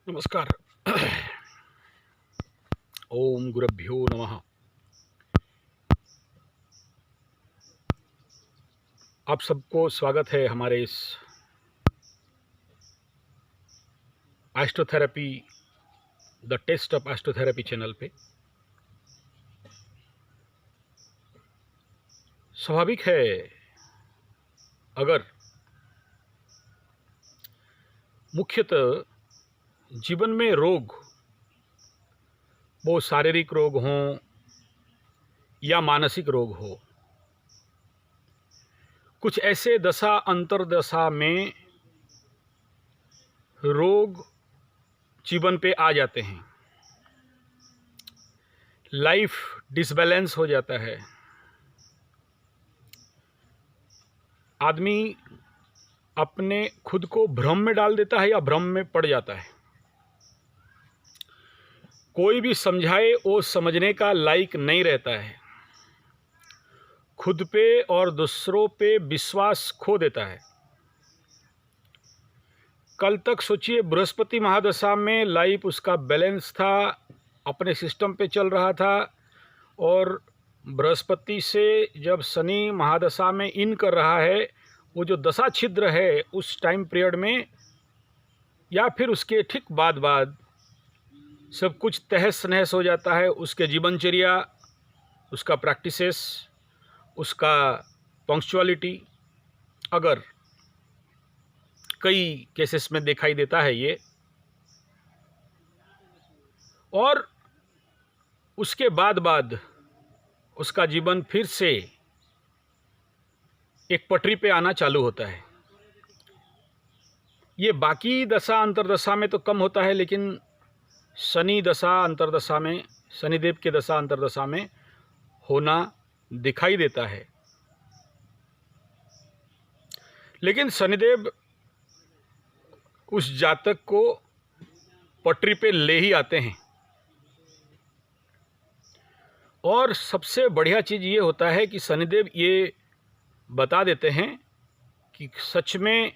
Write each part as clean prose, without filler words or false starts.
नमस्कार। ओम गुरुभ्यो नमः। आप सबको स्वागत है हमारे इस एस्ट्रोथेरेपी द टेस्ट ऑफ एस्ट्रोथेरेपी चैनल पे। स्वाभाविक है, अगर मुख्यतः जीवन में रोग, वो शारीरिक रोग हों या मानसिक रोग हो, कुछ ऐसे दशा अंतरदशा में रोग जीवन पे आ जाते हैं, लाइफ डिसबैलेंस हो जाता है, आदमी अपने खुद को भ्रम में डाल देता है या भ्रम में पड़ जाता है। कोई भी समझाए वो समझने का लायक नहीं रहता है, खुद पे और दूसरों पे विश्वास खो देता है। कल तक सोचिए, बृहस्पति महादशा में लाइफ उसका बैलेंस था, अपने सिस्टम पे चल रहा था, और बृहस्पति से जब शनि महादशा में इन कर रहा है, वो जो दशा छिद्र है उस टाइम पीरियड में या फिर उसके ठीक बाद सब कुछ तहस नहस हो जाता है। उसके जीवनचर्या, उसका प्रैक्टिसेस, उसका पंक्चुअलिटी, अगर कई केसेस में दिखाई देता है ये, और उसके बाद उसका जीवन फिर से एक पटरी पे आना चालू होता है। ये बाकी दशा अंतरदशा में तो कम होता है, लेकिन शनि दशा अंतरदशा में, शनिदेव के दशा अंतरदशा में होना दिखाई देता है। लेकिन शनिदेव उस जातक को पटरी पे ले ही आते हैं। और सबसे बढ़िया चीज़ ये होता है कि शनिदेव ये बता देते हैं कि सच में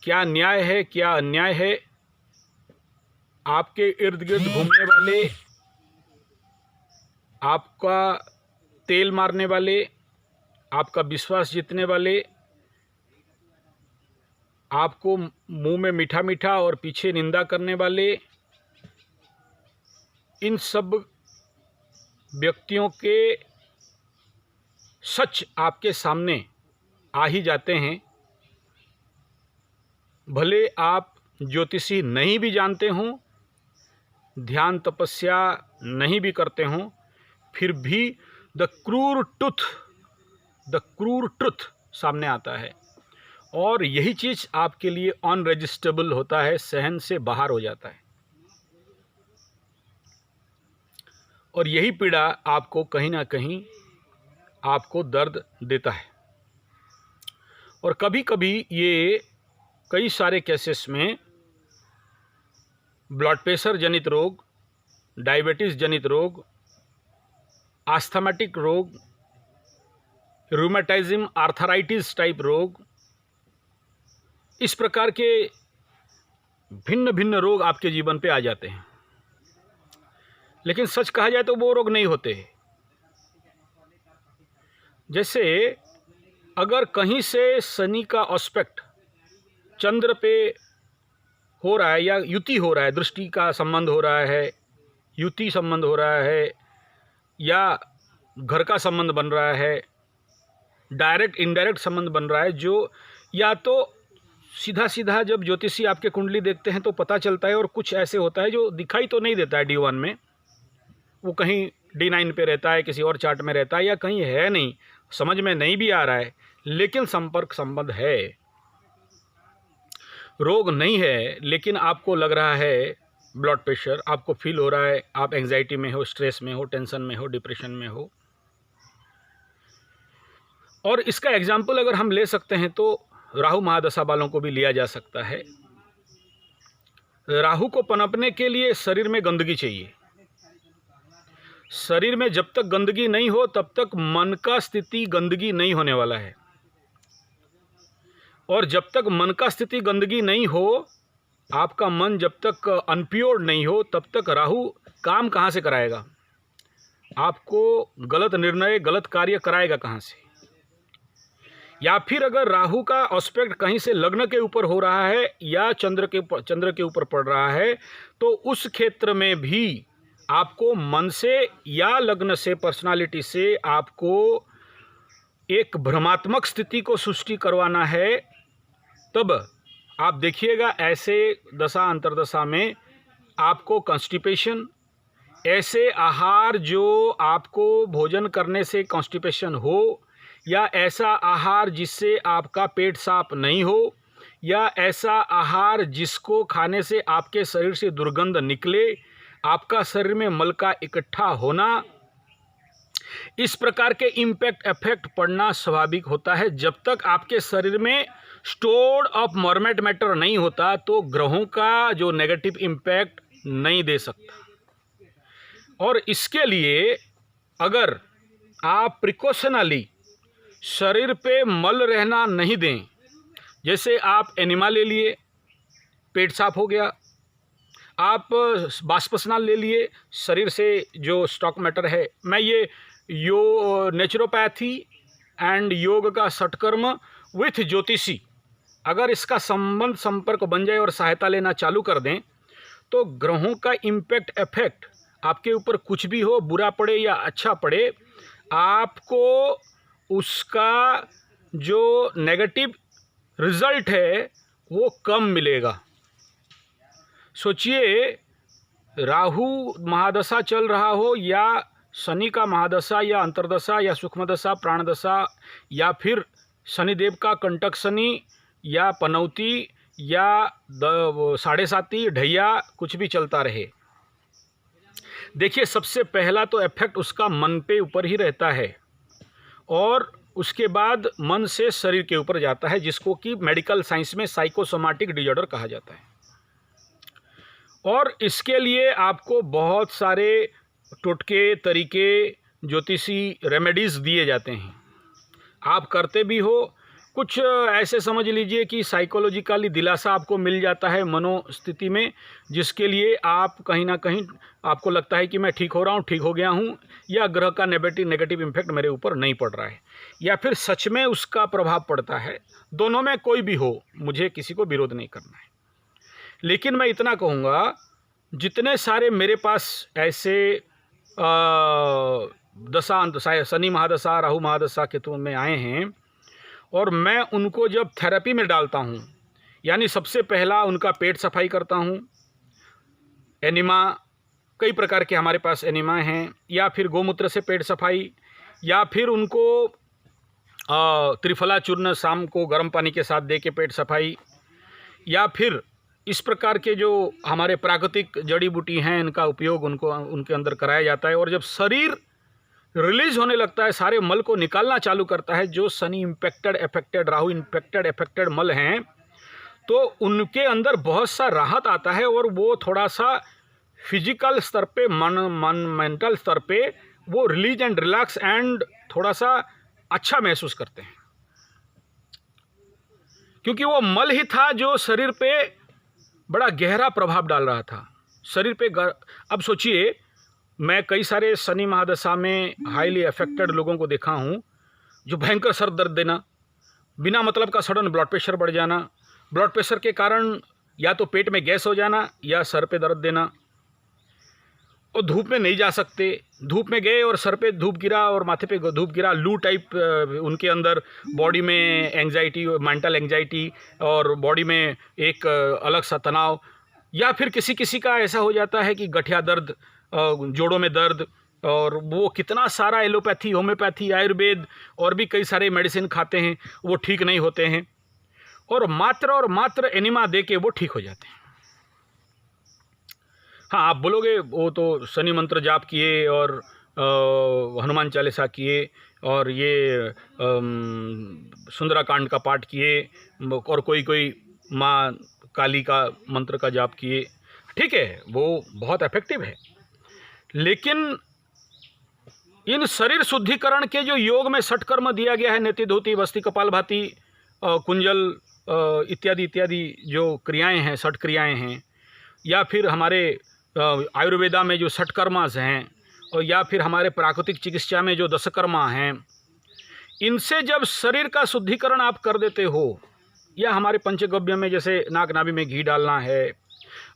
क्या न्याय है, क्या अन्याय है। आपके इर्द गिर्द घूमने वाले, आपका तेल मारने वाले, आपका विश्वास जीतने वाले, आपको मुंह में मीठा मीठा और पीछे निंदा करने वाले, इन सब व्यक्तियों के सच आपके सामने आ ही जाते हैं। भले आप ज्योतिषी नहीं भी जानते हों, ध्यान तपस्या नहीं भी करते हों, फिर भी द क्रूर ट्रुथ सामने आता है, और यही चीज़ आपके लिए अनरजिस्टेबल होता है, सहन से बाहर हो जाता है। और यही पीड़ा आपको कहीं ना कहीं आपको दर्द देता है। और कभी कभी ये कई सारे केसेस में ब्लड प्रेशर जनित रोग, डायबिटीज़ जनित रोग, आस्थमेटिक रोग, रूमेटाइज्म, आर्थराइटिस टाइप रोग, इस प्रकार के भिन्न भिन्न रोग आपके जीवन पे आ जाते हैं। लेकिन सच कहा जाए तो वो रोग नहीं होते। जैसे अगर कहीं से शनि का एस्पेक्ट चंद्र पे हो रहा है, या युति हो रहा है, दृष्टि का संबंध हो रहा है, युति संबंध हो रहा है, या घर का संबंध बन रहा है, डायरेक्ट इनडायरेक्ट संबंध बन रहा है, जो या तो सीधा सीधा जब ज्योतिषी आपके कुंडली देखते हैं तो पता चलता है, और कुछ ऐसे होता है जो दिखाई तो नहीं देता है D1 में, वो कहीं D9 पे रहता है, किसी और चार्ट में रहता है, या कहीं है नहीं, समझ में नहीं भी आ रहा है, लेकिन संपर्क संबंध है। रोग नहीं है, लेकिन आपको लग रहा है ब्लड प्रेशर, आपको फील हो रहा है आप एंजाइटी में हो, स्ट्रेस में हो, टेंशन में हो, डिप्रेशन में हो। और इसका एग्जाम्पल अगर हम ले सकते हैं तो राहु महादशा वालों को भी लिया जा सकता है। राहु को पनपने के लिए शरीर में गंदगी चाहिए। शरीर में जब तक गंदगी नहीं हो तब तक मन का स्थिति गंदगी नहीं होने वाला है, और जब तक मन का स्थिति गंदगी नहीं हो आपका मन जब तक अनप्योर्ड नहीं हो तब तक राहु काम कहाँ से कराएगा, आपको गलत निर्णय गलत कार्य कराएगा कहाँ से। या फिर अगर राहु का एस्पेक्ट कहीं से लग्न के ऊपर हो रहा है या चंद्र के ऊपर पड़ रहा है, तो उस क्षेत्र में भी आपको मन से या लग्न से, पर्सनालिटी से आपको एक भ्रमात्मक स्थिति को सृष्टि करवाना है। तब आप देखिएगा ऐसे दशा अंतर्दशा में आपको कॉन्स्टिपेशन, ऐसे आहार जो आपको भोजन करने से कॉन्स्टिपेशन हो, या ऐसा आहार जिससे आपका पेट साफ नहीं हो, या ऐसा आहार जिसको खाने से आपके शरीर से दुर्गंध निकले, आपका शरीर में मल का इकट्ठा होना, इस प्रकार के इम्पैक्ट इफेक्ट पड़ना स्वाभाविक होता है। जब तक आपके शरीर में स्टोर्ड ऑफ मॉर्मेट मैटर नहीं होता तो ग्रहों का जो नेगेटिव इम्पैक्ट नहीं दे सकता। और इसके लिए अगर आप प्रिकॉशनली शरीर पे मल रहना नहीं दें, जैसे आप एनिमा ले लिए, पेट साफ हो गया, आप बाष्पस्नान ले लिए, शरीर से जो स्टॉक मैटर है, मैं ये नेचुरोपैथी एंड योग का सटकर्म विथ ज्योतिषी, अगर इसका संबंध संपर्क बन जाए और सहायता लेना चालू कर दें तो ग्रहों का इम्पैक्ट इफेक्ट आपके ऊपर कुछ भी हो, बुरा पड़े या अच्छा पड़े, आपको उसका जो नेगेटिव रिजल्ट है वो कम मिलेगा। सोचिए, राहु महादशा चल रहा हो या शनि का महादशा या अंतर्दशा या सूक्ष्मदशा प्राणदशा, या फिर शनिदेव का कंटक शनि या पनौती या 7.5 ढैया, कुछ भी चलता रहे, देखिए सबसे पहला तो इफेक्ट उसका मन पे ऊपर ही रहता है और उसके बाद मन से शरीर के ऊपर जाता है, जिसको कि मेडिकल साइंस में साइकोसोमैटिक डिसऑर्डर कहा जाता है। और इसके लिए आपको बहुत सारे टोटके, तरीके, ज्योतिषी रेमेडीज़ दिए जाते हैं, आप करते भी हो। कुछ ऐसे समझ लीजिए कि साइकोलॉजिकली दिलासा आपको मिल जाता है मनोस्थिति में, जिसके लिए आप कहीं ना कहीं आपको लगता है कि मैं ठीक हो रहा हूँ, ठीक हो गया हूँ, या ग्रह का नेगेटिव इम्पैक्ट मेरे ऊपर नहीं पड़ रहा है, या फिर सच में उसका प्रभाव पड़ता है। दोनों में कोई भी हो, मुझे किसी को विरोध नहीं करना है। लेकिन मैं इतना कहूँगा, जितने सारे मेरे पास ऐसे दशा, शनि महादशा, राहु महादशा के तो में आए हैं, और मैं उनको जब थेरेपी में डालता हूँ, यानी सबसे पहला उनका पेट सफाई करता हूँ, एनिमा, कई प्रकार के हमारे पास एनिमा हैं, या फिर गोमूत्र से पेट सफाई, या फिर उनको त्रिफला चूर्ण शाम को गर्म पानी के साथ दे के पेट सफाई, या फिर इस प्रकार के जो हमारे प्राकृतिक जड़ी बूटी हैं इनका उपयोग उनके अंदर कराया जाता है। और जब शरीर रिलीज होने लगता है, सारे मल को निकालना चालू करता है, जो Shani impacted affected, Rahu impacted affected मल हैं, तो उनके अंदर बहुत सा राहत आता है और वो थोड़ा सा फिजिकल स्तर पे, मेंटल स्तर पे वो रिलीज एंड रिलैक्स एंड थोड़ा सा अच्छा महसूस करते हैं, क्योंकि वो मल ही था जो शरीर पे बड़ा गहरा प्रभाव डाल रहा था शरीर पे। अब सोचिए, मैं कई सारे शनि महादशा में हाईली अफेक्टेड लोगों को देखा हूँ, जो भयंकर सर दर्द देना, बिना मतलब का सडन ब्लड प्रेशर बढ़ जाना, ब्लड प्रेशर के कारण या तो पेट में गैस हो जाना या सर पे दर्द देना, और धूप में नहीं जा सकते, धूप में गए और सर पे धूप गिरा और माथे पे धूप गिरा, लू टाइप उनके अंदर बॉडी में एंग्जाइटी, मेंटल एंग्जाइटी, और बॉडी में एक अलग सा तनाव, या फिर किसी किसी का ऐसा हो जाता है कि गठिया दर्द, जोड़ों में दर्द, और वो कितना सारा एलोपैथी, होम्योपैथी, आयुर्वेद और भी कई सारे मेडिसिन खाते हैं, वो ठीक नहीं होते हैं, और मात्र एनिमा दे के वो ठीक हो जाते हैं। हाँ, आप बोलोगे वो तो शनि मंत्र जाप किए और हनुमान चालीसा किए और ये सुंदराकांड का पाठ किए और कोई माँ काली का मंत्र का जाप किए, ठीक है, वो बहुत इफेक्टिव है। लेकिन इन शरीर शुद्धिकरण के जो योग में षटकर्म दिया गया है, नेति धोती वस्ति कपालभाति कुंजल इत्यादि इत्यादि जो क्रियाएं हैं, षट क्रियाएं हैं, या फिर हमारे आयुर्वेदा में जो षटकर्मास हैं, और या फिर हमारे प्राकृतिक चिकित्सा में जो दशकर्मा हैं, इनसे जब शरीर का शुद्धिकरण आप कर देते हो, या हमारे पंचगव्य में जैसे नाक नाभि में घी डालना है,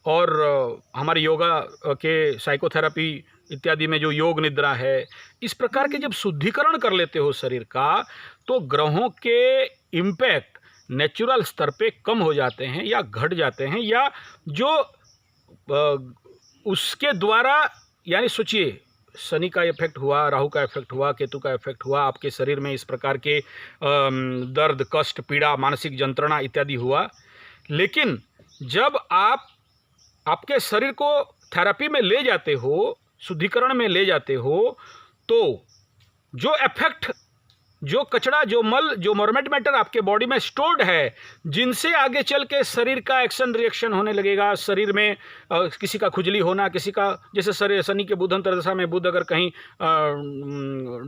और हमारे योगा के साइकोथेरेपी इत्यादि में जो योग निद्रा है, इस प्रकार के जब शुद्धिकरण कर लेते हो शरीर का, तो ग्रहों के इम्पैक्ट नेचुरल स्तर पे कम हो जाते हैं या घट जाते हैं, या जो उसके द्वारा, यानी सोचिए शनि का इफेक्ट हुआ, राहु का इफेक्ट हुआ, केतु का इफेक्ट हुआ, आपके शरीर में इस प्रकार के दर्द, कष्ट, पीड़ा, मानसिक यंत्रणा इत्यादि हुआ। लेकिन जब आप आपके शरीर को थेरेपी में ले जाते हो, शुद्धिकरण में ले जाते हो, तो जो इफेक्ट, जो कचरा, जो मल, जो मोर्मेंट मैटर आपके बॉडी में स्टोर्ड है, जिनसे आगे चल के शरीर का एक्शन रिएक्शन होने लगेगा, शरीर में किसी का खुजली होना, किसी का, जैसे शरीर शनि के बुध अंतर्दशा में बुध अगर कहीं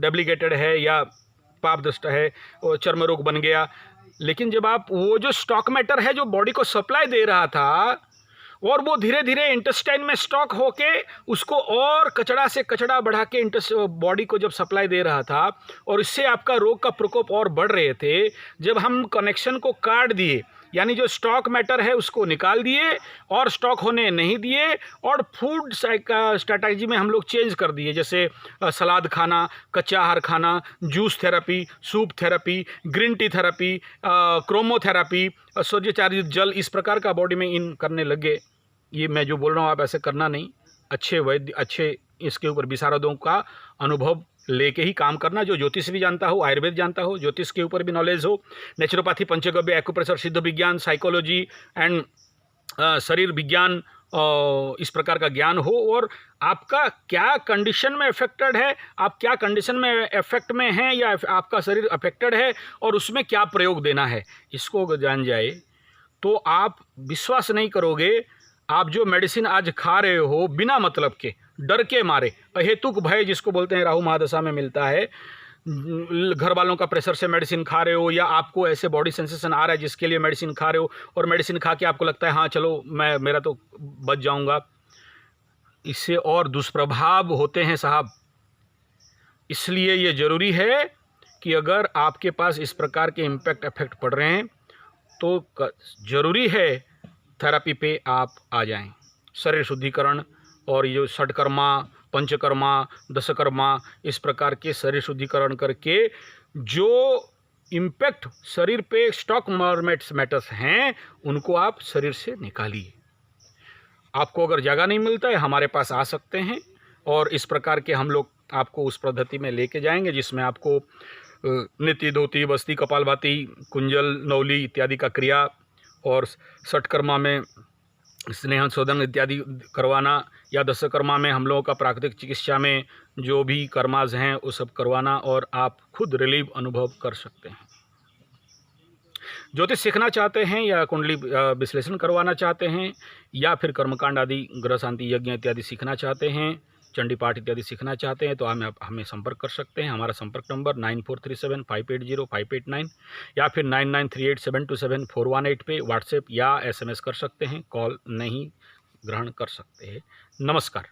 डेप्लीकेटेड है या पाप दृष्ट है, और चर्म रोग बन गया। लेकिन जब आप वो जो स्टॉक मैटर है जो बॉडी को सप्लाई दे रहा था, और वो धीरे धीरे इंटेस्टाइन में स्टॉक होके उसको और कचड़ा से कचड़ा बढ़ा के बॉडी को जब सप्लाई दे रहा था, और इससे आपका रोग का प्रकोप और बढ़ रहे थे, जब हम कनेक्शन को काट दिए, यानी जो स्टॉक मैटर है उसको निकाल दिए और स्टॉक होने नहीं दिए, और फूड स्ट्रैटेजी में हम लोग चेंज कर दिए, जैसे सलाद खाना, कच्चा आहार खाना, juice therapy, soup therapy, green tea therapy, chromotherapy, सूर्यचारित जल, इस प्रकार का बॉडी में इन करने लगे। ये मैं जो बोल रहा हूँ आप ऐसे करना नहीं, अच्छे वैद्य, अच्छे इसके ऊपर विशारदों का अनुभव लेके ही काम करना, जो ज्योतिष भी जानता हो, आयुर्वेद जानता हो, ज्योतिष के ऊपर भी नॉलेज हो, नेचुरोपैथी, पंचगव्य, एक्यूप्रेशर, सिद्ध विज्ञान, साइकोलॉजी एंड शरीर विज्ञान, इस प्रकार का ज्ञान हो, और आपका क्या कंडीशन में अफेक्टेड है, आप क्या कंडीशन में इफेक्ट में हैं, या आपका शरीर अफेक्टेड है और उसमें क्या प्रयोग देना है, इसको अगर जान जाए तो आप विश्वास नहीं करोगे, आप जो मेडिसिन आज खा रहे हो बिना मतलब के, डर के मारे, अहेतुक भय जिसको बोलते हैं, राहु महादशा में मिलता है, घर वालों का प्रेशर से मेडिसिन खा रहे हो, या आपको ऐसे बॉडी सेंसेशन आ रहा है जिसके लिए मेडिसिन खा रहे हो, और मेडिसिन खा के आपको लगता है हाँ चलो मेरा तो बच जाऊंगा, इससे और दुष्प्रभाव होते हैं साहब। इसलिए ये ज़रूरी है कि अगर आपके पास इस प्रकार के इम्पैक्ट इफेक्ट पड़ रहे हैं, तो ज़रूरी है थेरेपी पे आप आ जाएं। शरीर शुद्धिकरण और ये जो षटकर्मा, पंचकर्मा, दशकर्मा, इस प्रकार के शरीर शुद्धिकरण करके जो इम्पैक्ट शरीर पे स्टॉक मैटर्स हैं, उनको आप शरीर से निकालिए। आपको अगर जगह नहीं मिलता है, हमारे पास आ सकते हैं, और इस प्रकार के हम लोग आपको उस पद्धति में लेके जाएंगे जिसमें आपको नीति, धोती, बस्ती, कपालभाति, कुंजल, नौली इत्यादि का क्रिया, और षटकर्मा में स्नेहन शोधन इत्यादि करवाना, या दशकर्मा में हम लोगों का प्राकृतिक चिकित्सा में जो भी कर्माज हैं वो सब करवाना, और आप खुद रिलीव अनुभव कर सकते हैं। ज्योतिष सीखना चाहते हैं, या कुंडली विश्लेषण करवाना चाहते हैं, या फिर कर्मकांड आदि, ग्रह शांति यज्ञ इत्यादि सीखना चाहते हैं, चंडी पाठ इत्यादि सीखना चाहते हैं, तो हमें संपर्क कर सकते हैं। हमारा संपर्क नंबर 9437580589 या फिर 9938727418 पे व्हाट्सएप या SMS कर सकते हैं, कॉल नहीं ग्रहण कर सकते हैं। नमस्कार।